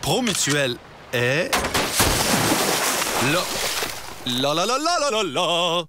Promutuel est... là. La la la la la la la.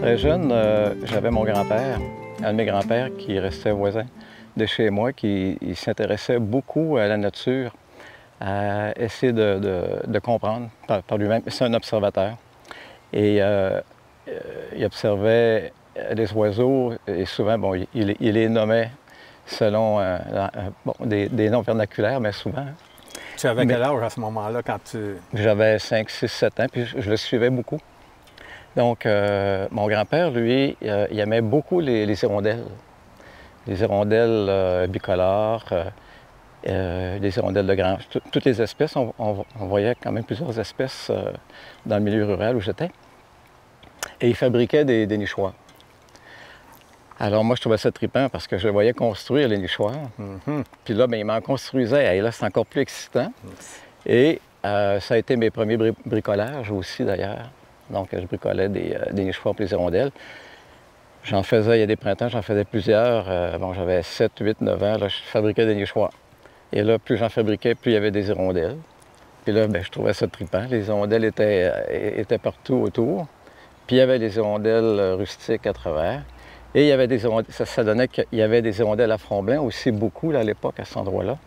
Très jeune, j'avais mon grand-père, un de mes grands-pères qui restait voisin de chez moi, qui s'intéressait beaucoup à la nature, à essayer de comprendre par lui-même. C'est un observateur. Et il observait les oiseaux et souvent, bon, il les nommait selon des noms vernaculaires, mais souvent. Tu avais quel âge à ce moment-là quand tu... J'avais 5, 6, 7 ans, puis je le suivais beaucoup. Donc, mon grand-père, lui, il aimait beaucoup les hirondelles. Les hirondelles bicolores, les hirondelles de grange, toutes les espèces. On voyait quand même plusieurs espèces dans le milieu rural où j'étais. Et il fabriquait des nichoirs. Alors moi, je trouvais ça trippant parce que je le voyais construire les nichoirs. Puis là, bien, il m'en construisait. Et là, c'est encore plus excitant. Et ça a été mes premiers bricolages aussi, d'ailleurs. Donc, je bricolais des nichoirs pour les hirondelles. J'en faisais, il y a des printemps, j'en faisais plusieurs. Bon, j'avais 7, 8, 9 ans, là, je fabriquais des nichoirs. Et là, plus j'en fabriquais, plus il y avait des hirondelles. Puis là, bien, je trouvais ça trippant. Les hirondelles étaient partout autour. Puis il y avait des hirondelles rustiques à travers. Et il y avait des hirondelles, ça donnait qu'il y avait des hirondelles à front blanc aussi beaucoup là, à l'époque, à cet endroit-là.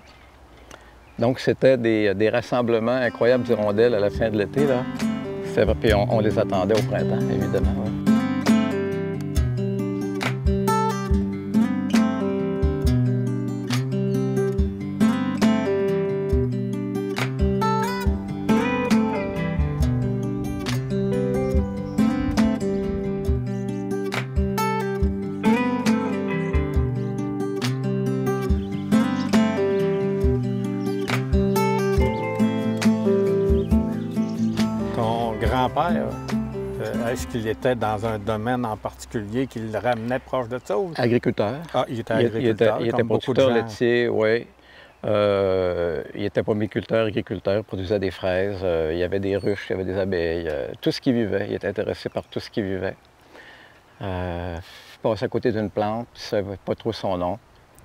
Donc, c'était des rassemblements incroyables d'hirondelles à la fin de l'été, là. Puis on les attendait au printemps, évidemment. Ouais. Grand-père, est-ce qu'il était dans un domaine en particulier qui le ramenait proche de ça? Ou... Agriculteur. Ah, il était agriculteur. Il était producteur laitier, oui. Il était pomiculteur, agriculteur, il produisait des fraises, il y avait des ruches, il y avait des abeilles, tout ce qui vivait. Il était intéressé par tout ce qui vivait. Je passais à côté d'une plante, je ne savais pas trop son nom.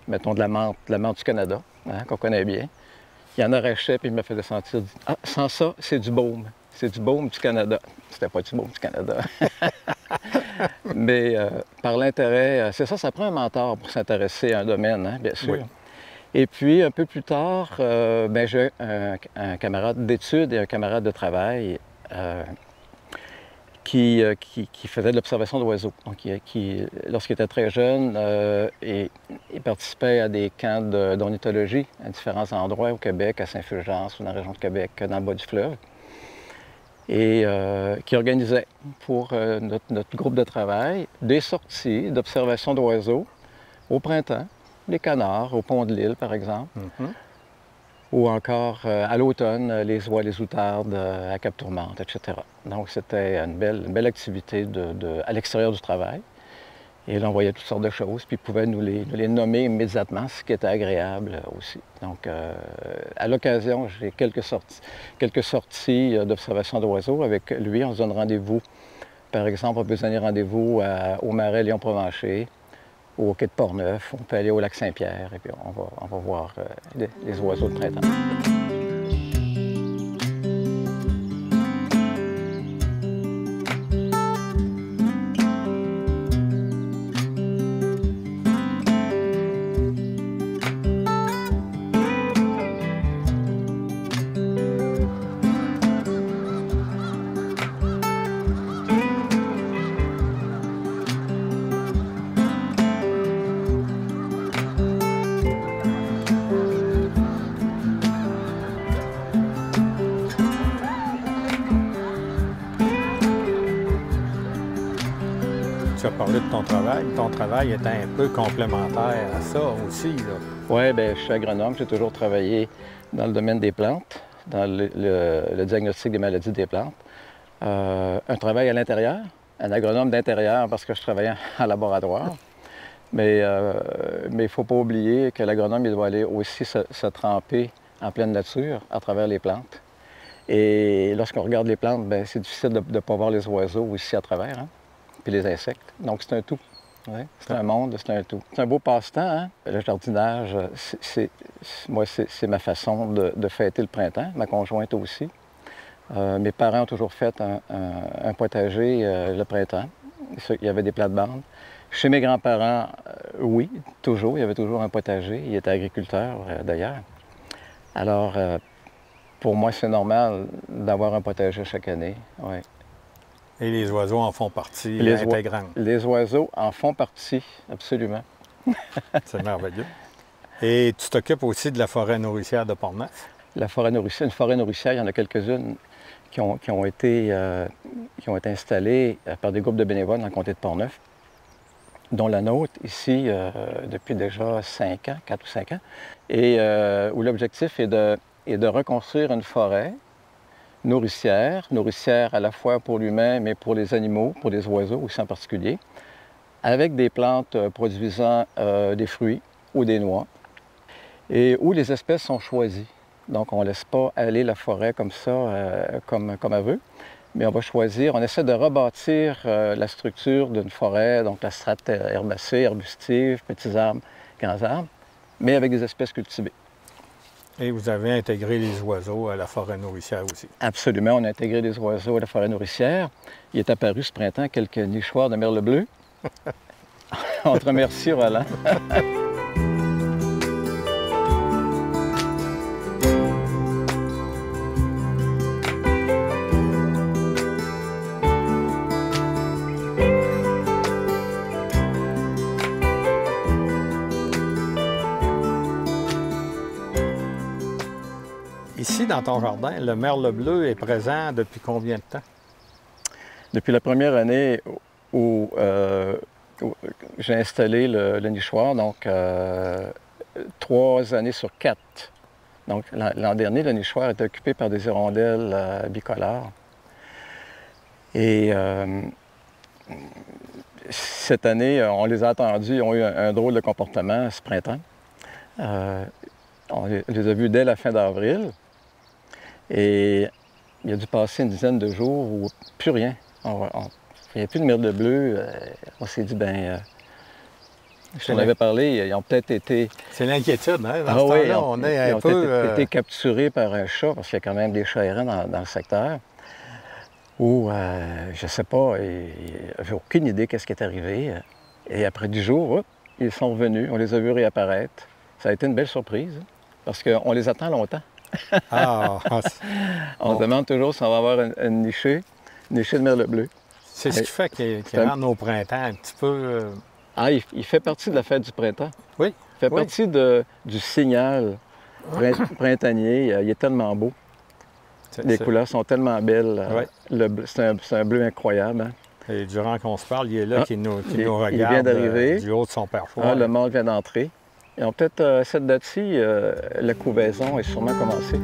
Mettons de la menthe du Canada, hein, qu'on connaît bien. Il en arrachait, puis il me faisait sentir, ah, sans ça, c'est du baume. C'est du baume du Canada. C'était pas du baume du Canada. Mais par l'intérêt, c'est ça, ça prend un mentor pour s'intéresser à un domaine, hein, bien sûr. Oui. Et puis, un peu plus tard, j'ai un camarade d'études et un camarade de travail qui faisait de l'observation d'oiseaux. Donc, lorsqu'il était très jeune, il participait à des camps d'ornithologie à différents endroits au Québec, à Saint-Fulgence ou dans la région de Québec, dans le bas du fleuve. Et qui organisait pour notre groupe de travail des sorties d'observation d'oiseaux au printemps, les canards, au pont de l'île, par exemple, ou encore à l'automne, les oies, les outardes à Cap-Tourmente, etc. Donc, c'était une belle activité à l'extérieur du travail. Et là, on voyait toutes sortes de choses, puis ils pouvaient nous les nommer immédiatement, ce qui était agréable aussi. Donc, à l'occasion, j'ai quelques sorties d'observation d'oiseaux. Avec lui, on se donne rendez-vous. Par exemple, on peut se donner rendez-vous au Marais Léon-Provencher, au quai de Portneuf. On peut aller au lac Saint-Pierre, et puis on va voir les oiseaux de printemps. Tu as parlé de ton travail. Ton travail est un peu complémentaire à ça aussi, là. Oui, bien, je suis agronome. J'ai toujours travaillé dans le domaine des plantes, dans le diagnostic des maladies des plantes. Un travail à l'intérieur, un agronome d'intérieur parce que je travaillais en laboratoire. Mais il ne faut pas oublier que l'agronome, il doit aller aussi se tremper en pleine nature à travers les plantes. Et lorsqu'on regarde les plantes, bien, c'est difficile de ne pas voir les oiseaux aussi à travers, hein? Puis les insectes. Donc, c'est un tout. Ouais. C'est un monde, c'est un tout. C'est un beau passe-temps, hein? Le jardinage, moi, c'est ma façon de fêter le printemps. Ma conjointe aussi. Mes parents ont toujours fait un potager le printemps. Il y avait des plates-bandes. Chez mes grands-parents, oui, toujours. Il y avait toujours un potager. Ils étaient agriculteurs, d'ailleurs. Alors, pour moi, c'est normal d'avoir un potager chaque année. Ouais. Et les oiseaux en font partie intégrante. Les oiseaux en font partie, absolument. C'est merveilleux. Et tu t'occupes aussi de la forêt nourricière de Portneuf? La forêt nourricière, une forêt nourricière, il y en a quelques-unes qui ont été installées par des groupes de bénévoles dans le comté de Portneuf, dont la nôtre, ici, depuis déjà 5 ans, 4 ou 5 ans, et où l'objectif est de reconstruire une forêt nourricière à la fois pour l'humain, mais pour les animaux, pour les oiseaux aussi en particulier, avec des plantes produisant des fruits ou des noix, et où les espèces sont choisies. Donc, on ne laisse pas aller la forêt comme ça, comme elle veut, mais on va choisir, on essaie de rebâtir la structure d'une forêt, donc la strate herbacée, arbustive, petits arbres, grands arbres, mais avec des espèces cultivées. Et vous avez intégré les oiseaux à la forêt nourricière aussi? Absolument, on a intégré les oiseaux à la forêt nourricière. Il est apparu ce printemps quelques nichoirs de merle bleu. On te remercie, Roland. Ici, dans ton jardin, le merle bleu est présent depuis combien de temps? Depuis la première année où j'ai installé le nichoir, donc 3 années sur 4. Donc l'an dernier, le nichoir était occupé par des hirondelles bicolores. Et cette année, on les a attendus, ils ont eu un drôle de comportement ce printemps. On les a vus dès la fin d'avril. Et il a dû passer une dizaine de jours où plus rien. Il n'y avait plus de merle bleu. On s'est dit, je t'en avais parlé, ils ont peut-être été... C'est l'inquiétude, hein? Dans ce temps-là, on est un peu... Ils ont peut-être été capturés par un chat, parce qu'il y a quand même des chats errants dans le secteur. Ou, je ne sais pas, ils n'avaient aucune idée qu'est-ce qui est arrivé. Et après 10 jours, ils sont revenus, on les a vus réapparaître. Ça a été une belle surprise, parce qu'on les attend longtemps. On se demande toujours si on va avoir une nichée de merle bleu. C'est ce qui fait qu'il rentre au printemps un petit peu... Il fait partie de la fête du printemps. Oui. Il fait partie du signal printanier. Il est tellement beau. Les couleurs sont tellement belles. C'est un bleu incroyable. Hein? Et durant qu'on se parle, il est là qui nous regarde il vient d'arriver. Du haut de son perchoir. Le mâle vient d'entrer. Et peut-être cette date-ci, la couvaison est sûrement commencée.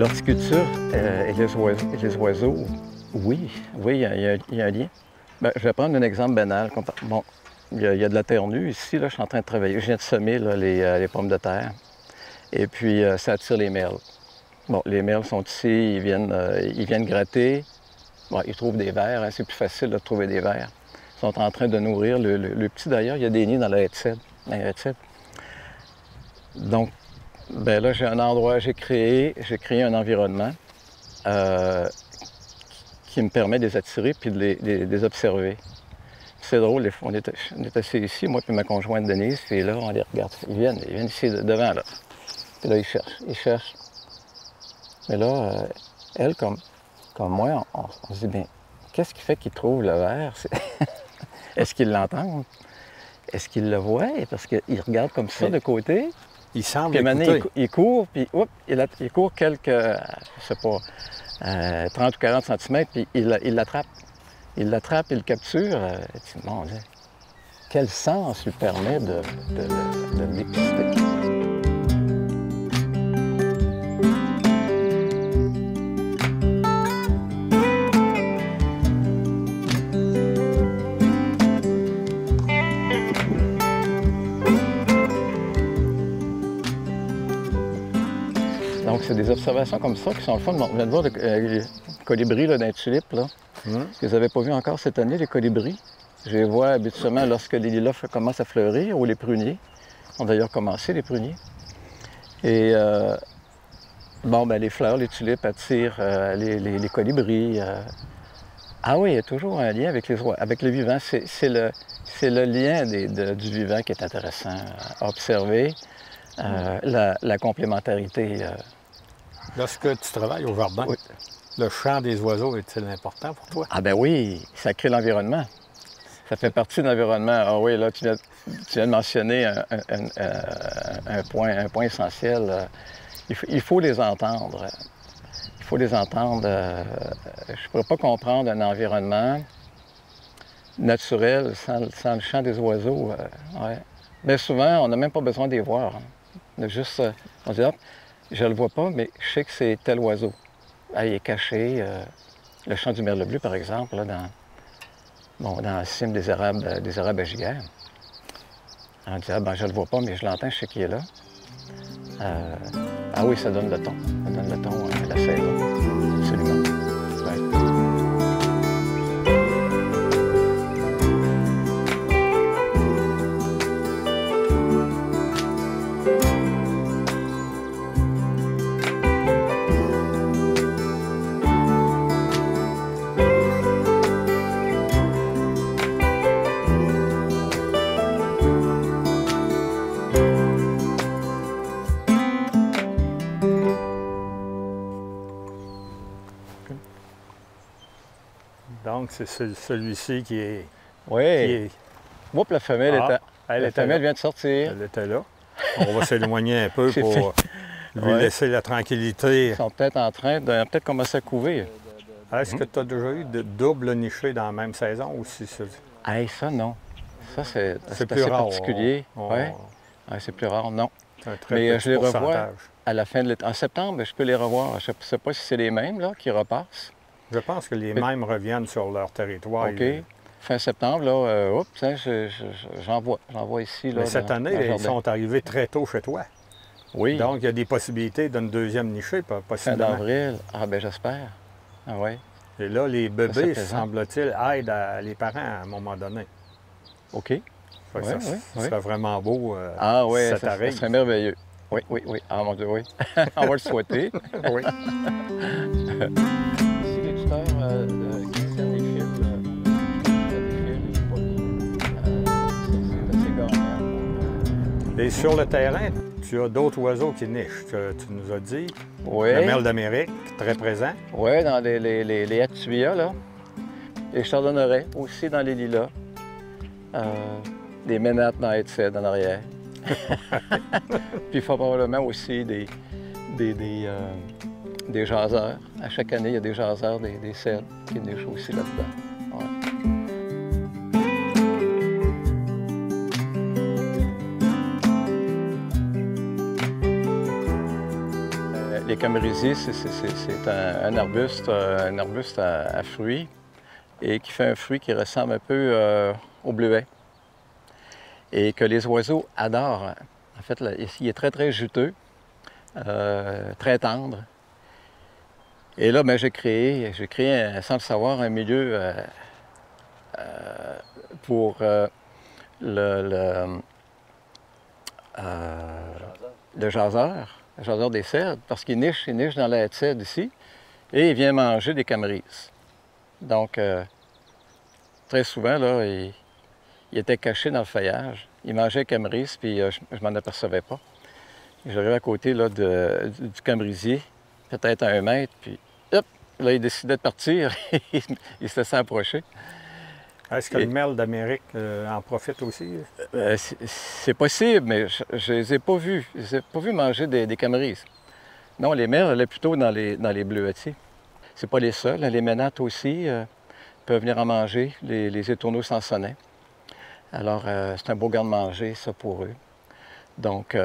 L'horticulture et les oiseaux, oui, il y a un lien. Ben, je vais prendre un exemple banal. Bon, il y a de la terre nue ici, là, je suis en train de travailler. Je viens de semer là, les pommes de terre. Et puis, ça attire les merles. Bon, les merles sont ici, ils viennent gratter. Bon, ils trouvent des vers, hein, c'est plus facile de trouver des vers. Ils sont en train de nourrir le petit, d'ailleurs, il y a des nids dans la haie de cèdre. Donc, ben là, j'ai un endroit, j'ai créé un environnement qui me permet de les attirer puis de les observer. C'est drôle, on est assis ici, moi et ma conjointe Denise, puis là, on les regarde. Ils viennent ici devant, là. Puis là, ils cherchent. Mais là, elle, comme moi, on se dit, bien, qu'est-ce qui fait qu'ils trouvent le verre? Est-ce qu'ils l'entendent? Est-ce qu'ils le voient? Parce qu'ils regardent comme ça de côté. Il semble puis écouter. Il court, puis il court quelques, je sais pas, 30 ou 40 cm, puis il l'attrape. Il l'attrape, il le capture. Mon Dieu, quel sens lui permet de le dépister? Donc, c'est des observations comme ça qui sont le fun. Bon, on vient de voir les colibris là, dans les tulipes. Là. Vous ne les avez pas vus encore cette année, les colibris? Je les vois habituellement lorsque les lilas commencent à fleurir, ou les pruniers. Ils ont d'ailleurs commencé, les pruniers. Et bon, ben, les fleurs, les tulipes attirent les colibris. Ah oui, il y a toujours un lien avec le vivant. C'est le lien du vivant qui est intéressant à observer. La complémentarité. Lorsque tu travailles au jardin, oui. Le chant des oiseaux est-il important pour toi? Ah ben oui, ça crée l'environnement. Ça fait partie de l'environnement. Ah oui, là, tu viens de mentionner un point essentiel. Il faut les entendre. Il faut les entendre. Je ne pourrais pas comprendre un environnement naturel sans le chant des oiseaux. Ouais. Bien souvent, on n'a même pas besoin de les voir. Juste, on dit, hop, je ne le vois pas, mais je sais que c'est tel oiseau. Ah, il est caché. Le chant du merle bleu, par exemple, là, dans la cime des érables à giguère. On dit, ah, ben, je ne le vois pas, mais je l'entends, je sais qu'il est là. Ah oui, ça donne le ton. Ça donne le ton à la saison. Absolument. Ouais. Donc, c'est celui-ci qui est... Oui. Oups, la femelle, la femelle vient de sortir. Elle était là. On va s'éloigner un peu pour lui laisser la tranquillité. Ils sont peut-être en train de commencer à couver. Est-ce que tu as déjà eu de double niché dans la même saison ou si c'est... Hey, ça, non. Ça, c'est assez rare, particulier. Oui, c'est plus rare, non. Mais je les revois à la fin de l'été. En septembre, je peux les revoir. Je ne sais pas si c'est les mêmes là, qui repassent. Je pense que les mêmes reviennent sur leur territoire. OK. Fin septembre, là, j'en vois ici. Là, mais cette année, ils sont arrivés très tôt chez toi. Oui. Donc, il y a des possibilités d'une deuxième nichée, possiblement. Fin d'avril. Ah, bien, j'espère. Ah oui. Et là, les bébés, semble-t-il, aident les parents à un moment donné. OK. Ça serait vraiment beau. Ah oui, ça serait merveilleux. Oui. Ah mon Dieu, oui. On va le souhaiter. Oui. Ici, les tuteurs qui tiennent les fils, c'est assez gagnant. Et sur le terrain, tu as d'autres oiseaux qui nichent, tu nous as dit. Oui. Le merle d'Amérique, très présent. Oui, dans les Atuia, là. Les chardonnerets, aussi dans les lilas. Des ménates dans les cèdres en arrière. Puis probablement aussi des jaseurs. À chaque année, il y a des jaseurs, des cèdres qui nichent aussi là-dedans. Ouais. les camérisiers, c'est un arbuste à fruits et qui fait un fruit qui ressemble un peu au bleuet et que les oiseaux adorent. En fait, là, il est très, très juteux, très tendre. Et là, ben, j'ai créé, sans le savoir, un milieu pour le jaseur des cèdres, parce qu'il niche dans la haie de cèdre ici, et il vient manger des camérises. Donc, très souvent, là, il était caché dans le feuillage. Il mangeait les camérises, puis je m'en apercevais pas. J'arrivais à côté là, du camérisier, peut-être à 1 mètre, puis hop, là, il décidait de partir. Il se laissait approcher. Est-ce que le merle d'Amérique en profite aussi? C'est possible, mais je ne les ai pas vus. Je les ai pas vus manger des camérises. Non, les merles allaient plutôt dans les bleuetiers. C'est pas les seuls. Les ménates aussi peuvent venir en manger, les étourneaux sansonnets. Alors, c'est un beau garde-manger, ça, pour eux. Donc,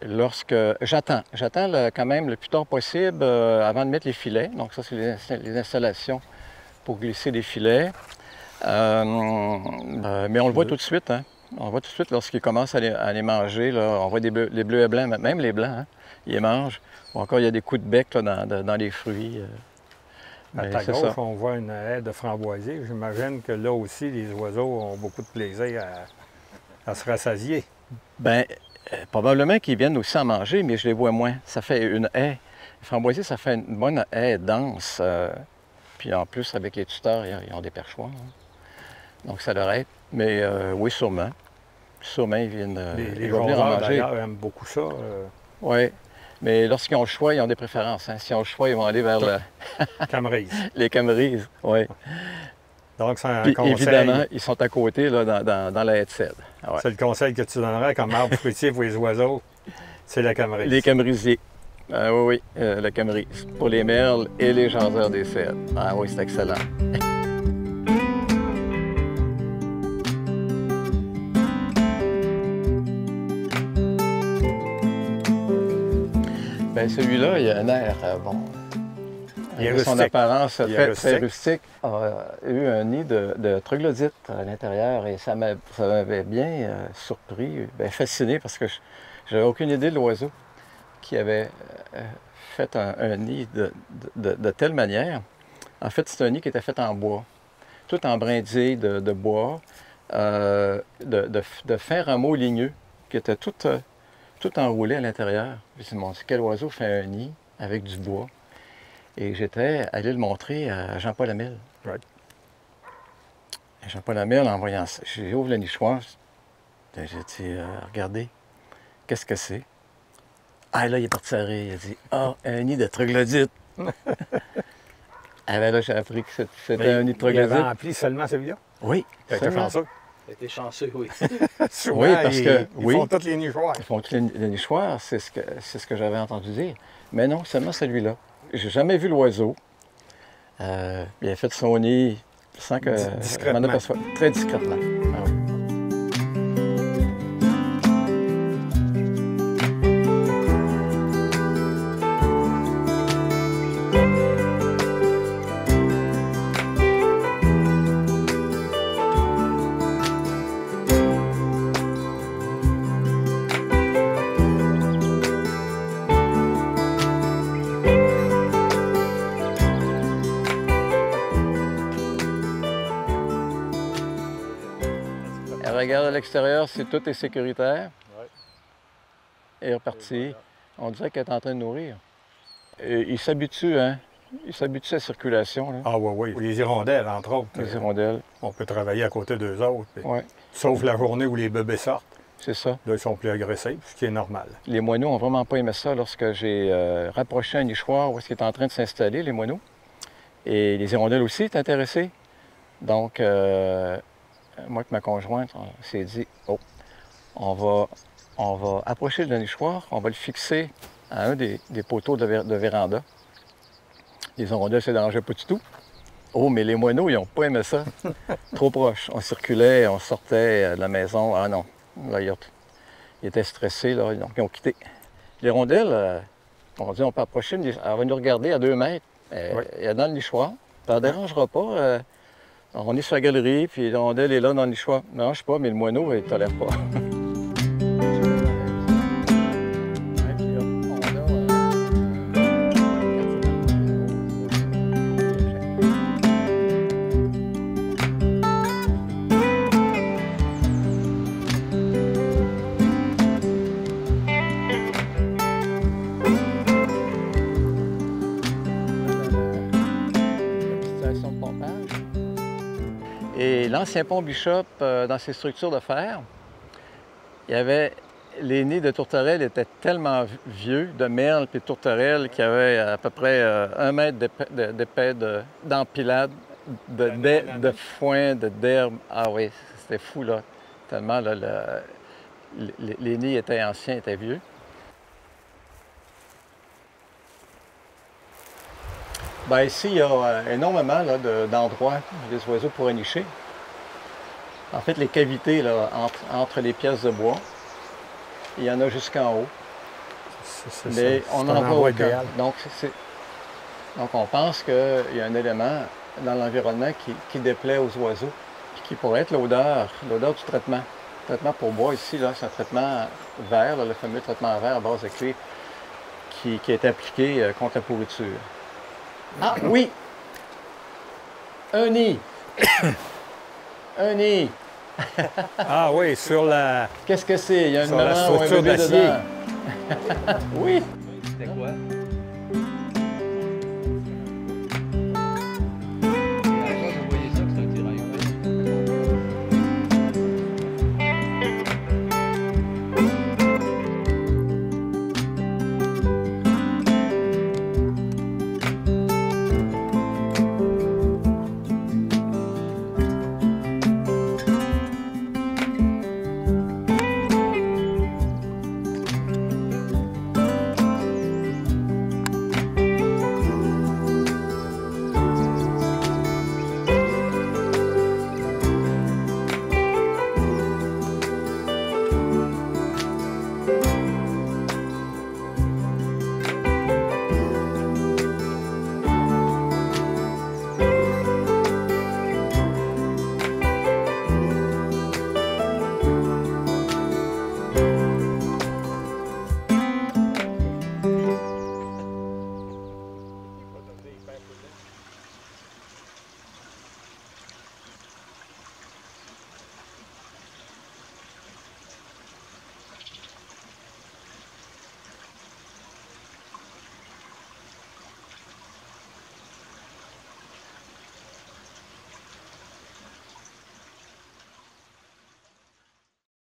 j'attends quand même le plus tard possible avant de mettre les filets. Donc, ça, c'est les installations pour glisser des filets. Mais on le voit tout de suite, hein? On le voit tout de suite lorsqu'ils commencent à les manger. Là, on voit les bleus et blancs, même les blancs, hein? Ils les mangent. Ou encore, il y a des coups de bec là, dans les fruits. À ta gauche, on voit une haie de framboisiers. J'imagine que là aussi, les oiseaux ont beaucoup de plaisir à se rassasier. Bien, probablement qu'ils viennent aussi en manger, mais je les vois moins. Ça fait une haie. Les framboisiers, ça fait une bonne haie dense. Puis en plus, avec les tuteurs, ils ont des perchoirs. Hein. Donc ça leur aide. Mais oui, sûrement. Sûrement, ils viennent les vont venir en manger. D'ailleurs, aiment beaucoup ça. Oui. Mais lorsqu'ils ont le choix, ils ont des préférences. Hein. S'ils ont le choix, ils vont aller vers Camérises. les camérises, oui. Donc, c'est un Puis, conseil. évidemment, ils sont à côté, là, dans la haie de cèdre. Ouais. C'est le conseil que tu donnerais comme arbre fruitier pour les oiseaux, c'est la camérise. Les camérisiers. Ah, oui, la camérise. Pour les merles et les jaseurs des cèdres. Ah oui, c'est excellent. Bien, celui-là, il a un air, bon... Il est son rustique. apparence très rustique. A eu un nid de troglodytes à l'intérieur et ça m'avait bien surpris, bien fasciné parce que j'avais aucune idée de l'oiseau qui avait fait un nid de telle manière. En fait, c'est un nid qui était fait en bois, tout en brindilles de bois, de fins rameaux ligneux qui étaient tout enroulés à l'intérieur. Je me suis dit, quel oiseau fait un nid avec du bois? Et j'étais allé le montrer à Jean-Paul Hamel. Right. Jean-Paul Hamel, en voyant ça, j'ouvre le nichoir, j'ai dit, regardez, qu'est-ce que c'est? Ah, là, il est parti à rire. Il a dit, un nid de troglodytes. Ah, ben là, j'ai appris que c'était un nid de troglodytes. Il avait rempli seulement celui-là? Oui. Il était chanceux. Il était chanceux, oui. Souvent, Oui, parce que ils font tous les nichoirs. Ils font tous les nichoirs, c'est ce que j'avais entendu dire. Mais non, seulement celui-là. J'ai jamais vu l'oiseau. Il a fait son nid sans que je m'en aperçoive. Très discrètement. Ah oui. Elle regarde à l'extérieur si tout est sécuritaire. Ouais. Et est reparti. On dirait qu'elle est en train de nourrir. Et il s'habitue, hein? Il s'habitue à la circulation. Là. Ah oui, oui. Les hirondelles, entre autres. Les hirondelles. On peut travailler à côté d'eux autres. Oui, Sauf la journée où les bébés sortent. c'est ça. Là, ils sont plus agressifs, ce qui est normal. Les moineaux n'ont vraiment pas aimé ça lorsque j'ai rapproché un nichoir où est-ce qu'il est en train de s'installer, les moineaux. Et les hirondelles aussi étaient intéressées. Donc, moi et ma conjointe, on s'est dit, oh, on va approcher le nichoir, on va le fixer à un des poteaux de véranda. Les hirondelles ne se dérangeaient pas du tout. Oh, mais les moineaux, ils n'ont pas aimé ça. Trop proche. On circulait, on sortait de la maison. Ah non, là, ils étaient stressés, là, donc ils ont quitté. Les hirondelles, On dit, on peut approcher, elle va nous regarder à 2 mètres. Elle est dans le nichoir. Ça ne dérangera pas. On est sur la galerie, puis l'hirondelle est là dans le nichoir. Non, je sais pas, mais le moineau, il ne tolère pas. Et l'ancien pont Bishop, dans ses structures de fer, il y avait les nids de tourterelles étaient tellement vieux, de merles et de tourterelles, qu'il y avait à peu près 1 mètre d'épais d'empilade, de foin, d'herbe. Ah oui, c'était fou, là. Tellement, là, les nids étaient anciens, étaient vieux. Bien, ici, il y a énormément d'endroits où les oiseaux pourraient nicher. En fait, les cavités là, entre les pièces de bois, il y en a jusqu'en haut. Mais on n'en voit aucun. Donc, on pense qu'il y a un élément dans l'environnement qui déplaît aux oiseaux, puis qui pourrait être l'odeur du traitement. Le traitement pour bois ici, c'est un traitement vert, le fameux traitement vert à base de cuivre, qui est appliqué contre la pourriture. Ah oui! Un nid! Un nid! Ah oui, sur la... Qu'est-ce que c'est? Il y a une maman ou un bébé dedans. Oui! C'était quoi?